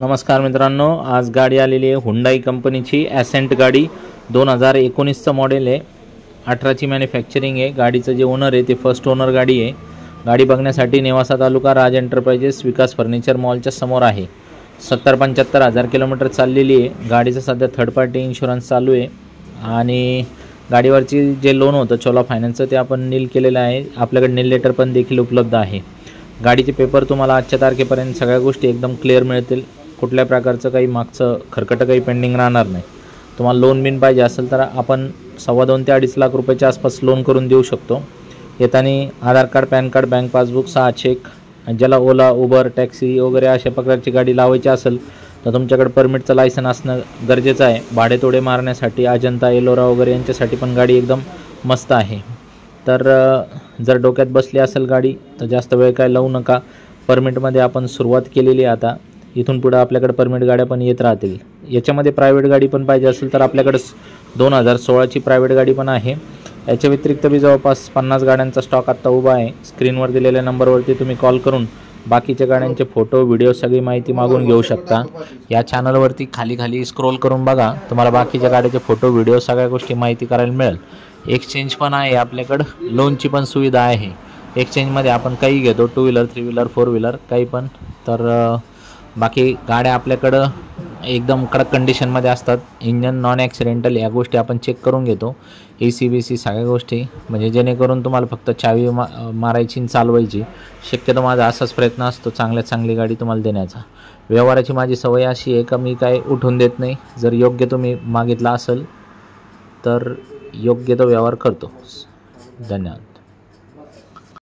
नमस्कार मित्रांनो, आज गाडी आलेली आहे हुंडाई कंपनीची ॲसेंट गाडी 2019चं मॉडेल आहे। 18ची मॅन्युफॅक्चरिंग आहे। गाडीचं जे ओनर आहे ते फर्स्ट ओनर गाडी आहे। गाडी बघण्यासाठी नेवासा तालुका राज एंटरप्राइजेस विकास फर्निचर मॉलच्या समोर आहे। 70-75 हजार किलोमीटर चाललेली आहे। गाडीचं सध्या थर्ड पार्टी इन्शुरन्स चालू आहे आणि गाडीवरची जे लोन होतं चोला फायनान्सचं ते आपण नील केलेलं आहे। आपल्याकडे नील लेटर पण देखील उपलब्ध आहे। गाडीचे पेपर तुम्हाला आजच्या तारखेपर्यंत सगळ्या गोष्टी एकदम क्लिअर मिळतील। कुठल्या प्रकारचं काही मागचं खरकटं काही पेंडिंग राहणार नाही। तुम्हाला लोन बिन पाहिजे असेल तर आपण 2.25 ते 2.5 लाख रुपयाच्या आसपास लोन करून देऊ शकतो। येताना Aadhaar card, PAN card, bank passbook, 6 cheque, ज्याला ओला, उबर, टॅक्सी वगैरे अशा प्रकारची गाडी लावायची असेल तर तुमच्याकडे परमिटचं लायसन असणं गरजेचं आहे। भाडेतोडे मारण्यासाठी अजंता, एलोरा वगैरे यांच्यासाठी पण गाडी एकदम मस्त आहे। तर जर डोक्यात बसली असेल गाडी तर जास्त वेळ काय लावू नका। परमिटमध्ये आपण सुरुवात केलेली आहे। आता इथून पुढे आपल्याकडे परमिट गाड्या पण येत राहतील। याच्यामध्ये प्रायव्हेट गाडी पण पाहिजे असेल तर आपल्याकडे 2016ची प्रायव्हेट गाडी पण आहे। याच्या व्यतिरिक्त बी जवळपास 50 गाड्यांचा स्टॉक आत्ता उभा आहे। स्क्रीनवर दिलेल्या नंबरवरती तुम्ही कॉल करून बाकीच्या गाड्यांचे फोटो, व्हिडिओ सगळी माहिती मागून घेऊ शकता। या चॅनलवरती खाली स्क्रोल करून बघा, तुम्हाला बाकीच्या गाड्याचे फोटो, व्हिडिओ सगळ्या गोष्टी माहिती करायला मिळेल। एक्सचेंज पण आहे आपल्याकडं, लोनची पण सुविधा आहे। एक्सचेंजमध्ये आपण काही घेतो, 2 व्हीलर, 3 व्हीलर, 4 व्हीलर काही पण। तर बाकी गाड्या आपल्याकडं एकदम कडक कंडिशनमध्ये असतात। इंजन नॉन ॲक्सिडेंटल या गोष्टी आपण चेक करून घेतो। AC सगळ्या गोष्टी, म्हणजे जेणेकरून तुम्हाला फक्त चावी मारायची आणि चालवायची। शक्यतो माझा असाच प्रयत्न असतो चांगली गाडी तुम्हाला देण्याचा। व्यवहाराची माझी सवय अशी आहे का मी काय उठून देत नाही। जर योग्य तुम्ही मागितला असेल तर योग्य तो व्यवहार करतो। धन्यवाद।